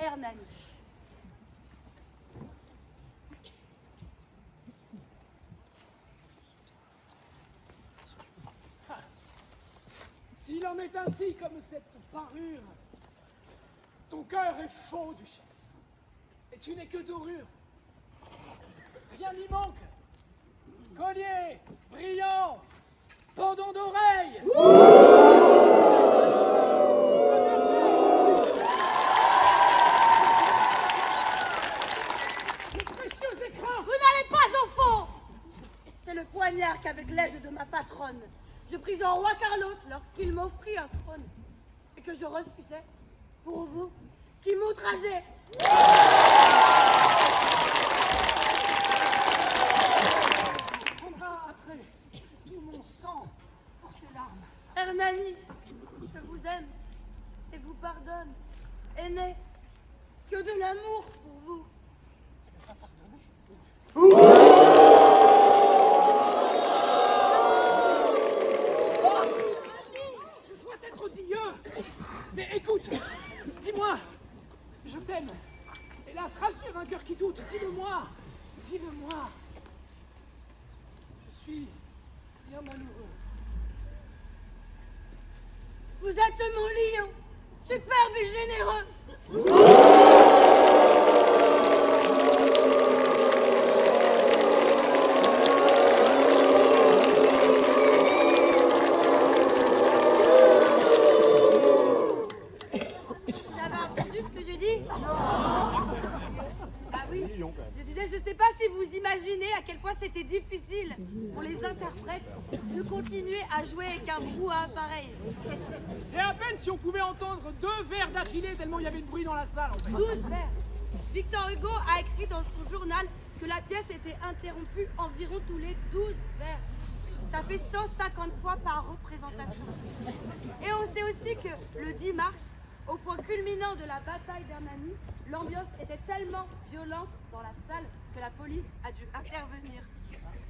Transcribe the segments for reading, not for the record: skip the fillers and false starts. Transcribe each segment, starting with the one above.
Hernani. S'il en est ainsi comme cette parure, ton cœur est faux, duchesse, et tu n'es que dorure. Rien n'y manque. Collier, brillant, pendant d'oreilles. Les précieux écrins. Vous n'allez pas au fond. C'est le poignard qu'avec l'aide de ma patronne, je pris au roi Carlos lorsqu'il m'offrit un trône, et que je refusais pour vous qui m'outragez. Après tout mon sang pour tes larmes. Hernani, je vous aime et vous pardonne, et n'ai que de l'amour pour vous. Je dois être odieux. Mais écoute, dis-moi, je t'aime. Hélas, rassure un cœur qui doute. Dis-le-moi, dis-le-moi. Je suis bien malheureux. Vous êtes mon lion, superbe et généreux. Vous avez entendu ce que j'ai dit? Ah oui, je disais, je sais pas si vous imaginez à quel point c'était difficile pour les interprètes de continuer à jouer avec un brouhaha pareil. C'est à peine si on pouvait entendre 2 vers d'affilée tellement il y avait de bruit dans la salle, en fait. 12 vers. Victor Hugo a écrit dans son journal que la pièce était interrompue environ tous les 12 vers. Ça fait 150 fois par représentation. Et on sait aussi que le 10 mars, au point culminant de la bataille d'Hernani, l'ambiance était tellement violente dans la salle que la police a dû intervenir.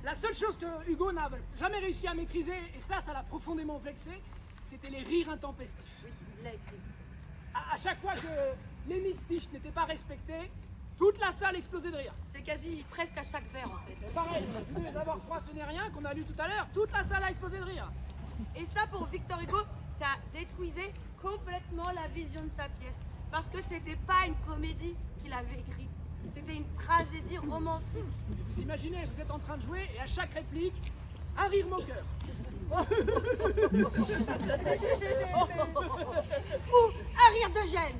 La seule chose que Hugo n'a jamais réussi à maîtriser, et ça l'a profondément vexé, c'était les rires intempestifs. Oui, il l'a écrit. À chaque fois que l'hémistiche n'était pas respecté, toute la salle explosait de rire. C'est quasi presque à chaque vers en fait. C'est pareil, vous devez avoir froid, ce n'est rien, qu'on a lu tout à l'heure, toute la salle a explosé de rire. Et ça, pour Victor Hugo, ça détruisait complètement la vision de sa pièce. Parce que c'était pas une comédie qu'il avait écrite. C'était une tragédie romantique. Et vous imaginez, vous êtes en train de jouer et à chaque réplique, un rire moqueur. Ou un rire de gêne.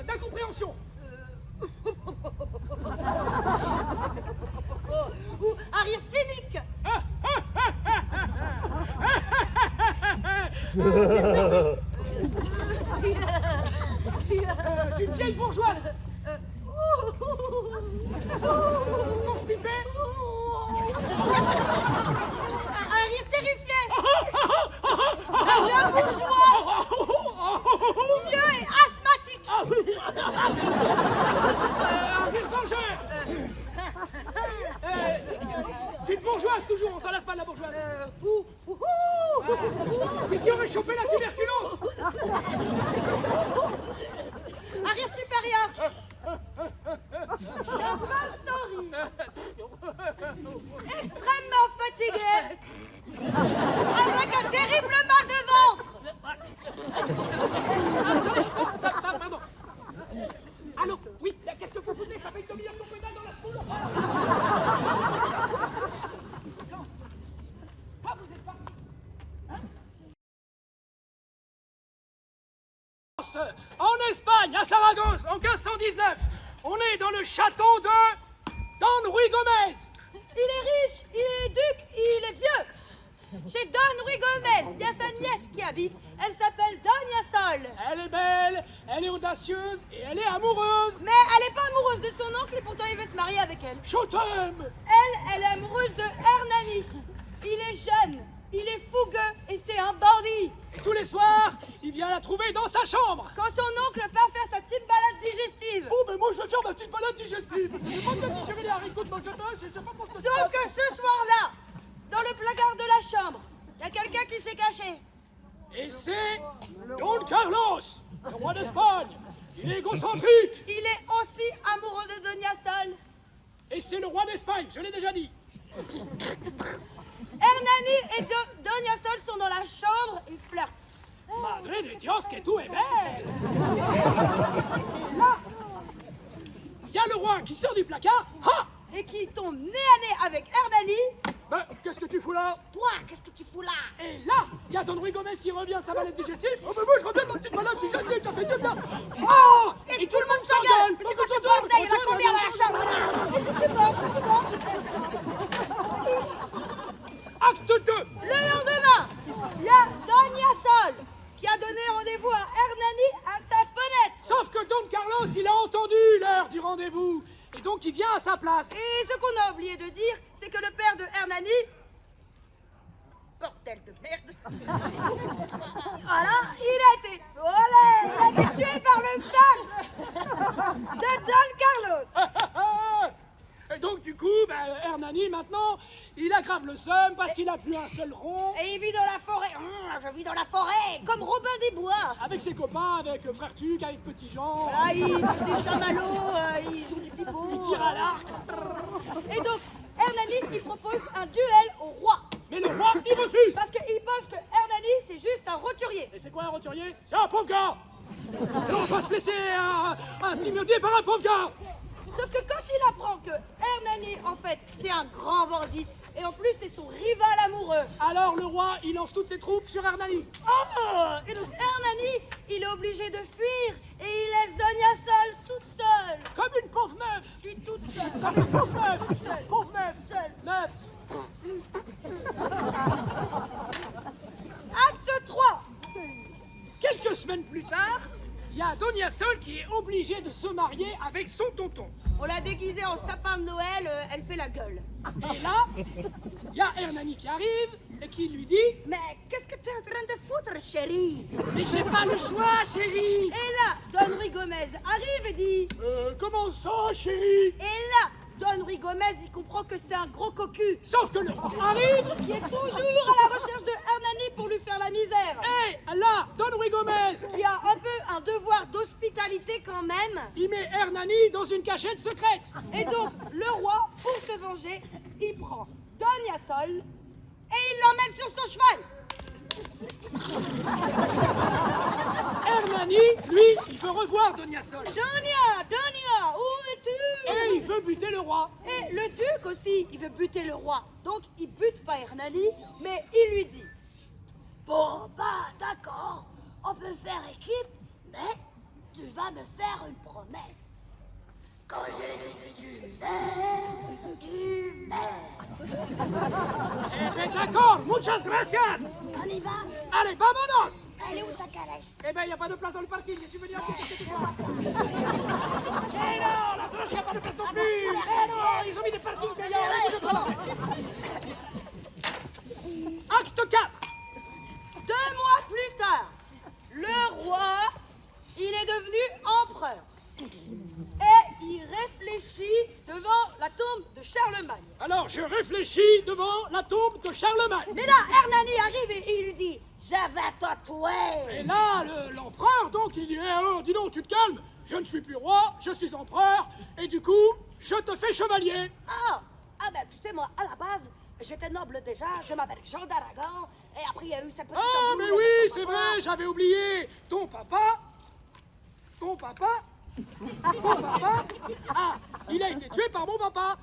D'incompréhension. Ou un rire cynique. D'une vieille bourgeoise. Constipée. Un rire terrifié. Un vieux bourgeois. Vieux et asthmatique. Un rire vengeur. D'une bourgeoise toujours, on s'en lasse pas de la bourgeoise. Mais qui aurait chopé la tuberculose? Un rire supérieur. Un prince sans rire. Extrêmement fatigué. Avec un terrible mal de ventre. Pardon. Allô? Oui, qu'est-ce que vous foutez? Ça fait une demi-heure qu'on pédale dans la foule. Ah, vous êtes parti. En Espagne, à Saragosse, en 1519, on est dans le château de Don Ruy Gomez. Il est riche, il est duc, il est vieux. Chez Don Ruy Gomez, il y a sa nièce qui habite. Elle s'appelle Doña Sol. Elle est belle, elle est audacieuse et elle est amoureuse. Mais elle n'est pas amoureuse de son oncle et pourtant il veut se marier avec elle. Je t'aime. Elle est amoureuse de Hernani. Il est jeune, il est fougueux et c'est un bandit. Et tous les soirs, il vient la trouver dans sa chambre. Quand son oncle part faire sa petite balade digestive. Oh, mais moi je vais faire ma petite balade digestive. Je pas bien digérer les haricots de mon château, je sais pas pourquoi. Sauf que ce soir-là, dans le placard de la chambre, il y a quelqu'un qui s'est caché. Et c'est Don Carlos, le roi d'Espagne. Il est égocentrique. Il est aussi amoureux de Doña Sol. Et c'est le roi d'Espagne, je l'ai déjà dit. Hernani et Doña Sol sont dans la chambre et flirtent. Madre de Dios, que tout est belle. Et là, il y a le roi qui sort du placard. Ha! Et qui tombe nez à nez avec Hernani. Ben, qu'est-ce que tu fous là? Toi, qu'est-ce que tu fous là? Et là, il y a Don Ruy Gomez qui revient de sa mallette digestive. Oh, mais moi, je reviens de ma petite mallette digestive, ça fait du bien. Oh! Et tout le monde s'engueule. Mais c'est quoi ce bordel? Il y en a combien dans la chambre? C'est bon. Acte 2. Le lendemain, il y a Doña Sol qui a donné rendez-vous à Hernani à sa fenêtre. Sauf que Don Carlos, il a entendu l'heure du rendez-vous. Et donc, il vient à sa place. Et ce qu'on a oublié de dire, c'est que le père de Hernani... Bordel de merde. Voilà, il a été tué par le fan de Don Carlos. Et donc, du coup, Hernani, maintenant, il aggrave le seum parce qu'il a plus un seul rond. Et il vit dans la forêt. Je vis dans la forêt, comme Robin des Bois. Avec ses copains, avec Frère Tuc, avec Petit Jean. Voilà, il mange du chamallow, il joue du pipeau. Il tire à l'arc. Et donc, Hernani, il propose un duel au roi. Mais le roi, il refuse. Parce qu'il pense que Hernani, c'est juste un roturier. Et c'est quoi un roturier? C'est un pauvre gars. Et on va se laisser intimider par un pauvre gars. Sauf que quand il apprend que Hernani, en fait, c'est un grand bandit, et en plus c'est son rival amoureux. Alors le roi, il lance toutes ses troupes sur Hernani. Et donc Hernani, il est obligé de fuir, et il laisse Doña Sol toute seule. Comme une pauvre meuf. Je suis toute seule. Comme une pauvre meuf. Seule. Pauvre meuf. Seule. Meuf. Acte 3. Quelques semaines plus tard, il y a Doña Sol qui est obligée de se marier avec son tonton. On l'a déguisée en sapin de Noël, elle fait la gueule. Et là, il y a Hernani qui arrive et qui lui dit Mais qu'est-ce que tu es en train de foutre, chérie? Mais j'ai pas le choix, chérie. Et là, Don Ruy Gomez arrive et dit Comment ça, chérie? Et là, Don Ruy Gomez, il comprend que c'est un gros cocu. Sauf que le roi arrive. Qui est toujours à la recherche de Hernani pour lui faire la misère. Et là, Don Ruy Gomez, Qui a un peu un devoir d'hospitalité quand même. il met Hernani dans une cachette secrète. Et donc, le roi, pour se venger, il prend Doña Sol et il l'emmène sur son cheval. Hernani, lui, il veut revoir Doña Sol. Doña, où es-tu? Et il veut buter le roi. Et le duc aussi, il veut buter le roi. Donc, il bute pas Hernani, mais il lui dit Bon, d'accord, on peut faire équipe, mais tu vas me faire une promesse. Quand je dis tu meurs. Eh bien, d'accord, muchas gracias. On y va? Allez, vamonos. Elle est où ta calèche? Eh ben, il n'y a pas de place dans le parking, je suis venu à côté de toi. Eh non, la cloche, il n'y a pas de place non plus. Eh non, ils ont mis des parkings payants, bouge pas là. Acte 4. 2 mois plus tard, le roi, il est devenu empereur. Et il réfléchit devant la tombe de Charlemagne. Alors, je réfléchis devant la tombe de Charlemagne. Mais là, Hernani arrive et il lui dit « Je vais te tuer !» Et là, l'empereur, donc, il dit « Eh oh, dis donc, tu te calmes, je ne suis plus roi, je suis empereur, et du coup, je te fais chevalier. » Ah ben tu sais, moi, à la base, j'étais noble déjà, je m'appelle Jean d'Aragon, et après il y a eu cette petite Ah, embrouille mais oui, avec ton c'est papa. vrai, j'avais oublié. Ton papa, ah, il a été tué par mon papa.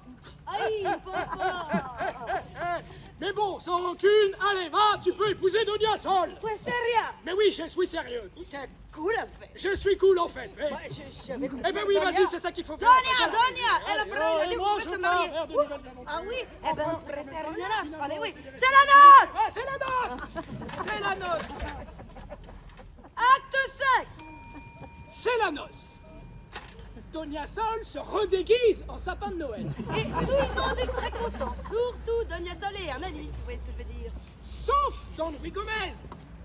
Aïe, papa. Mais bon, sans rancune, allez, va, tu peux épouser Doña Sol. Tu es sérieux? Mais oui, je suis sérieux. T'es cool, en fait. Je suis cool, en fait. Mais... Ouais, j'avais compris. Eh ben oui, vas-y, c'est ça qu'il faut faire. Doña, elle a Allez, pris, elle a dit et qu'on moi, peut je se pars marier. faire de Ouf. nouvelles aventures. Ah oui, eh ben on Encore, pourrait c'est faire la une noce. noce. Ah mais oui, c'est la noce. Ah, c'est la noce. C'est la noce. Acte 5. C'est la noce. Doña Sol se redéguise en sapin de Noël. Et tout le monde est très content, surtout Doña Sol et Hernani, vous voyez ce que je veux dire. Sauf Don Ruy Gomez,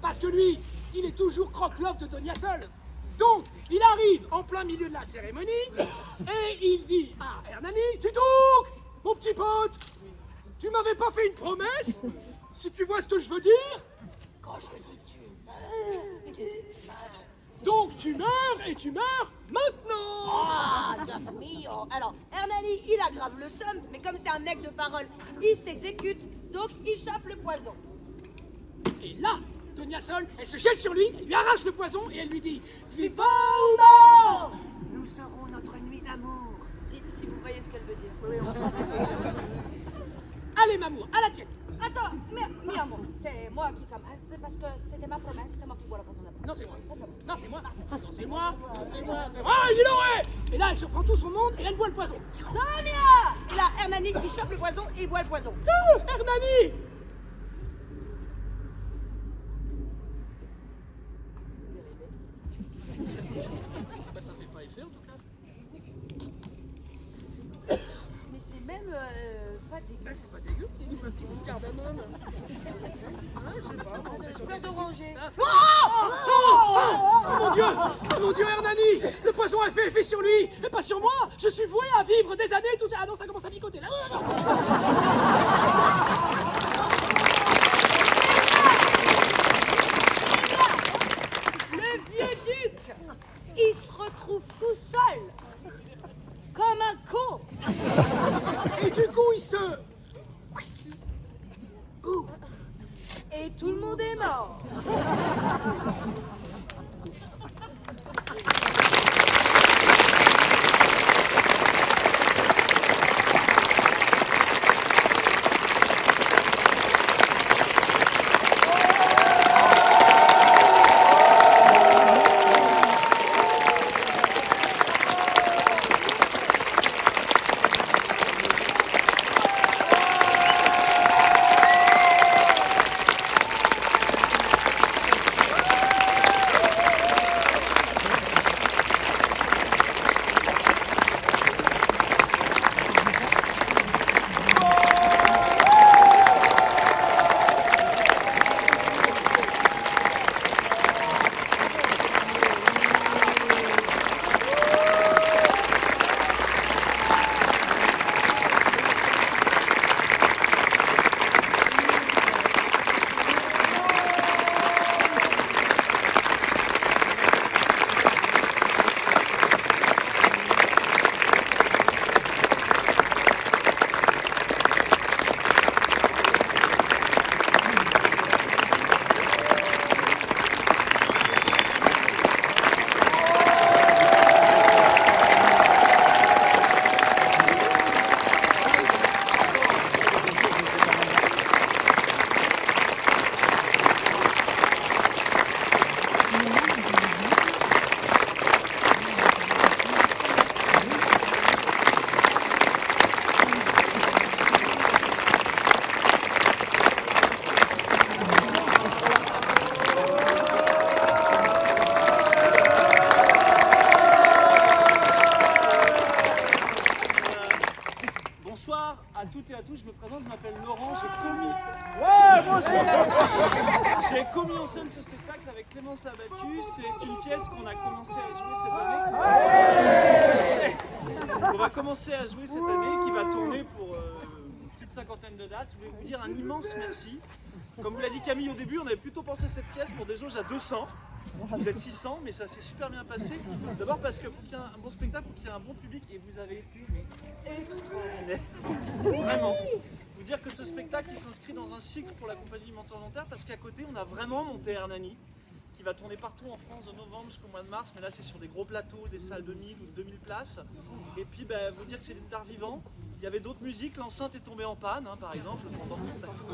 parce que lui, il est toujours croque-love de Doña Sol. Donc, il arrive en plein milieu de la cérémonie, et il dit à Hernani, « Dis donc, mon petit pote, tu m'avais pas fait une promesse? Si tu vois ce que je veux dire? Quand je dis tu Donc tu meurs et tu meurs maintenant. Ah, Dios mio. Alors, Hernani, il aggrave le seum, mais comme c'est un mec de parole, il s'exécute, donc il chope le poison. Et là, Donia Sol, elle se jette sur lui, elle lui arrache le poison et elle lui dit « Vivant ou mort !» Nous serons notre nuit d'amour. Si vous voyez ce qu'elle veut dire. Allez, Mamour, à la tienne. Attends, mais mi amor, c'est moi qui commence parce que c'était ma promesse, c'est moi qui bois la poison d'abord. Non, c'est moi. Ah, c'est bon. Non, c'est moi. Non, c'est moi. Non, c'est moi. Ah, il l'aurait. Et là, elle surprend tout son monde et elle boit le poison. Donia! Et là, Hernani, il chope le poison et il boit le poison. Hernani! Bah, ça fait pas effet en tout cas. Mais c'est même pas dégueu. Bah, c'est pas dégueu. Il nous un petit goût de cardamome. Je sais pas. Fleur d'oranger. Oh mon Dieu! Oh mon Dieu, Hernani! Le poison a fait effet sur lui, et pas sur moi! Je suis voué à vivre des années tout... Ah non, ça commence à picoter là! Le vieux duc, il se retrouve tout seul, comme un con. Et du coup, il se... Et tout le monde est mort. Bonsoir à toutes et à tous, je me présente, je m'appelle Laurent, j'ai commis en scène ce spectacle avec Clémence Labattu. C'est une pièce qu'on a commencé à jouer cette année. On va commencer à jouer cette année, qui va tourner pour plus de 50aine de dates. Je voulais vous dire un immense merci. Comme vous l'a dit Camille au début, on avait plutôt pensé cette pièce pour des jauges à 200. Vous êtes 600, mais ça s'est super bien passé. D'abord parce que pour qu'il y ait un bon spectacle, il faut qu'il y ait un bon public, et vous avez été extraordinaire. Vraiment. Vous dire que ce spectacle il s'inscrit dans un cycle pour la compagnie Mentor Volontaire, parce qu'à côté on a vraiment monté Hernani, qui va tourner partout en France de novembre jusqu'au mois de mars, mais là c'est sur des gros plateaux, des salles de 1000 ou de 2000 places. Et puis vous dire que c'est d'art vivant. Il y avait d'autres musiques, l'enceinte est tombée en panne, par exemple, pendant le plateau.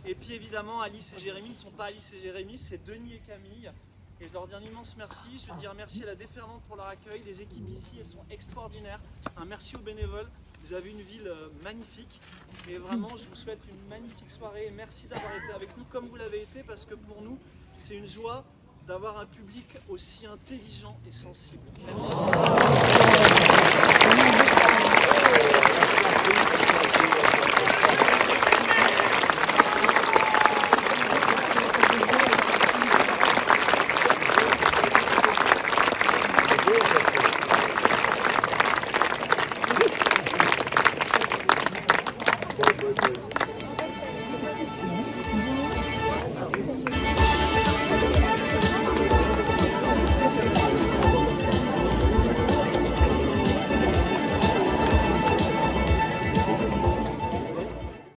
Et puis évidemment Alice et Jérémy ne sont pas Alice et Jérémy, c'est Denis et Camille. Et je leur dis un immense merci. Je veux dire merci à la déferlante pour leur accueil. Les équipes ici, elles sont extraordinaires. Un merci aux bénévoles. Vous avez une ville magnifique. Et vraiment, je vous souhaite une magnifique soirée. Merci d'avoir été avec nous comme vous l'avez été, parce que pour nous, c'est une joie d'avoir un public aussi intelligent et sensible. Merci. Bonne nuit.